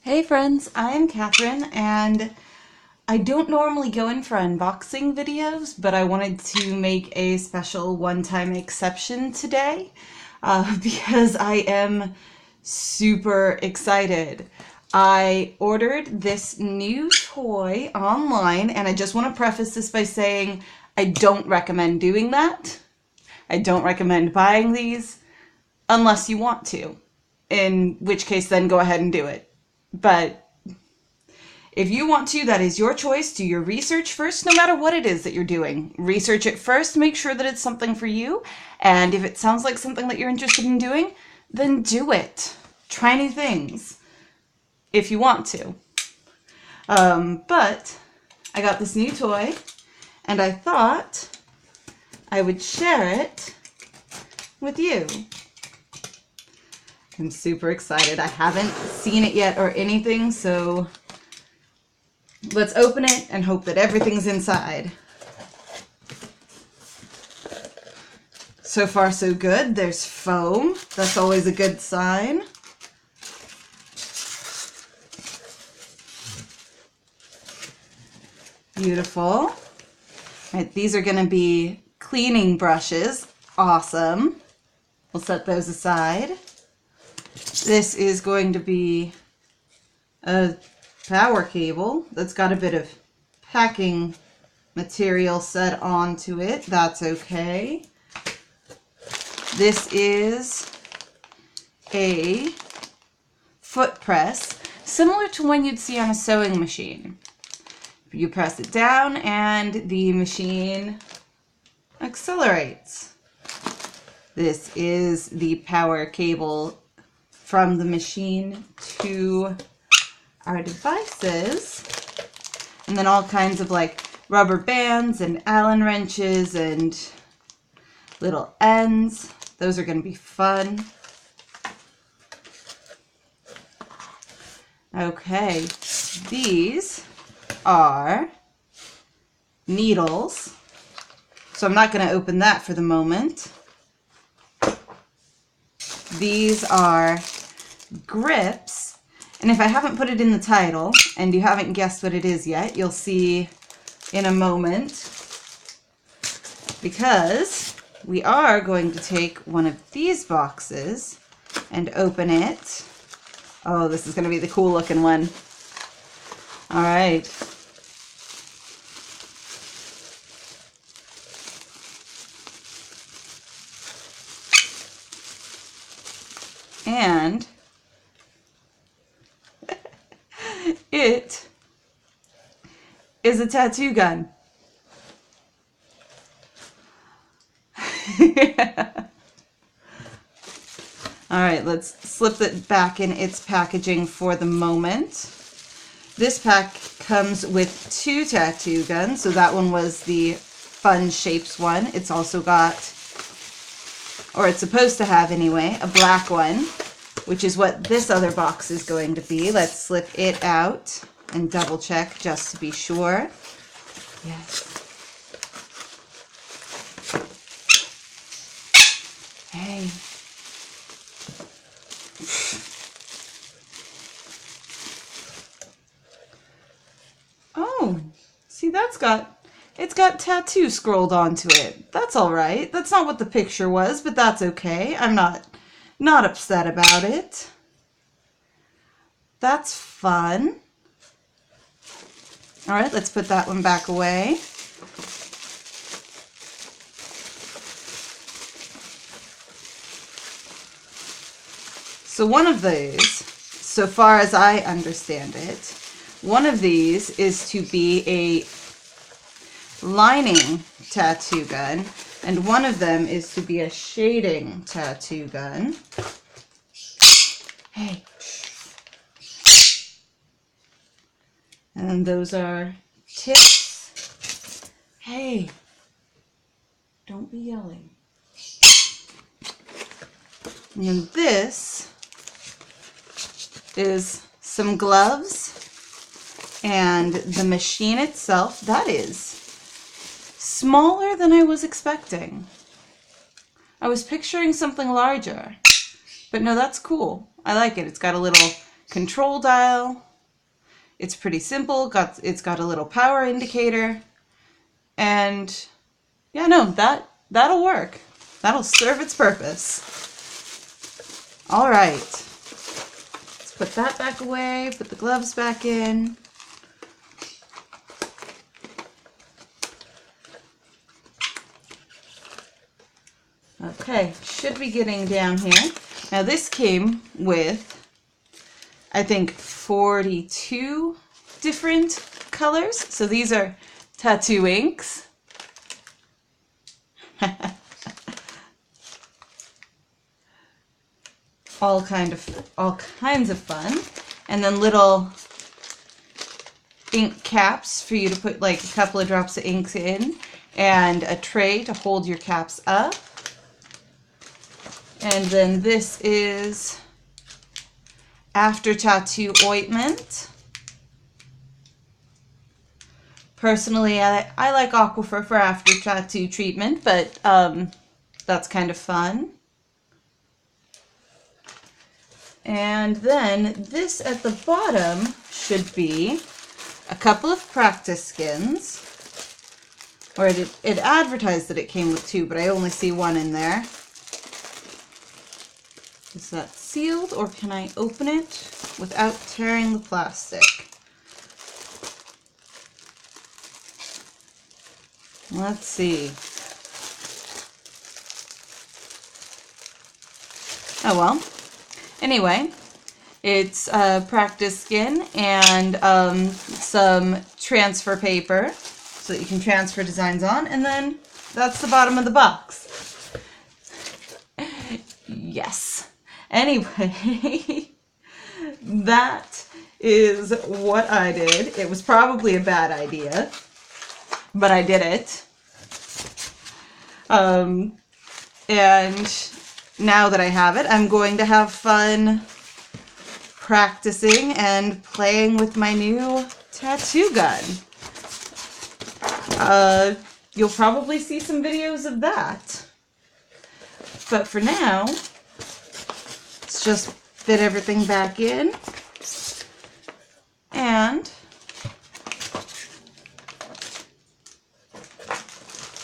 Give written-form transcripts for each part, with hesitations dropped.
Hey friends, I'm Catherine, and I don't normally go in for unboxing videos, but I wanted to make a special one-time exception today because I am super excited. I ordered this new toy online, and I just want to preface this by saying I don't recommend doing that. I don't recommend buying these unless you want to, in which case then go ahead and do it. But if you want to, that is your choice. Do your research first, no matter what it is that you're doing. Research it first, make sure that it's something for you. And if it sounds like something that you're interested in doing, then do it. Try new things if you want to. But I got this new toy, and I thought I would share it with you. I'm super excited. I haven't seen it yet or anything, so let's open it and hope that everything's inside. So far, so good. There's foam. That's always a good sign. Beautiful. All right, these are going to be cleaning brushes. Awesome. We'll set those aside. This is going to be a power cable that's got a bit of packing material set onto it. That's okay. This is a foot press, similar to one you'd see on a sewing machine. You press it down and the machine accelerates. This is the power cable from the machine to our devices, and then all kinds of like rubber bands and Allen wrenches and little ends. Those are going to be fun. Okay, these are needles, so I'm not going to open that for the moment. These are grips, and if I haven't put it in the title and you haven't guessed what it is yet, you'll see in a moment, because we are going to take one of these boxes and open it. Oh, this is going to be the cool looking one. All right. And it is a tattoo gun. All right, let's slip it back in its packaging for the moment. This pack comes with 2 tattoo guns, so that one was the fun shapes one. It's also got, or it's supposed to have anyway, a black one, which is what this other box is going to be. Let's slip it out and double check just to be sure. Yes. Hey. Oh, see, it's got tattoo scrolled onto it. That's all right. That's not what the picture was, but that's okay. I'm not upset about it. That's fun. All right, let's put that one back away. So one of these, so far as I understand it, one of these is to be a lining tattoo gun, and one of them is to be a shading tattoo gun. Hey. And then those are tips. Hey. Don't be yelling. And then this is some gloves, and the machine itself, that is smaller than I was expecting. I was picturing something larger, but no, that's cool. I like it. It's got a little control dial. It's pretty simple. It's got a little power indicator. And yeah, no, that'll work. That'll serve its purpose. All right. Let's put that back away, put the gloves back in. Okay, should be getting down here. Now this came with, I think, 42 different colors. So these are tattoo inks. all kinds of fun. And then little ink caps for you to put like a couple of drops of inks in, and a tray to hold your caps up. And then this is after tattoo ointment. Personally, I like Aquifer for after tattoo treatment, but that's kind of fun. And then this at the bottom should be a couple of practice skins. Or it advertised that it came with 2, but I only see 1 in there. Is that sealed, or can I open it without tearing the plastic? Let's see. Oh well. Anyway, it's practice skin and some transfer paper so that you can transfer designs on, and then that's the bottom of the box. Yes. Anyway, that is what I did. It was probably a bad idea, but I did it. And now that I have it, I'm going to have fun practicing and playing with my new tattoo gun. You'll probably see some videos of that. But for now, let's just fit everything back in. And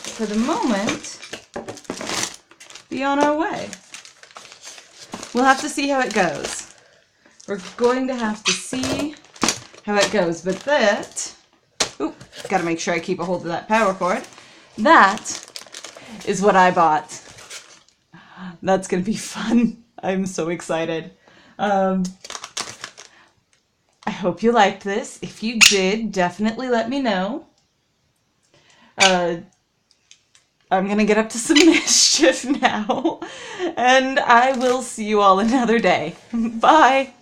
for the moment, be on our way. We'll have to see how it goes. We're going to have to see how it goes, but that, gotta make sure I keep a hold of that power cord. That is what I bought. That's gonna be fun. I'm so excited. I hope you liked this. If you did, definitely let me know. I'm gonna get up to some mischief now, and I will see you all another day. Bye!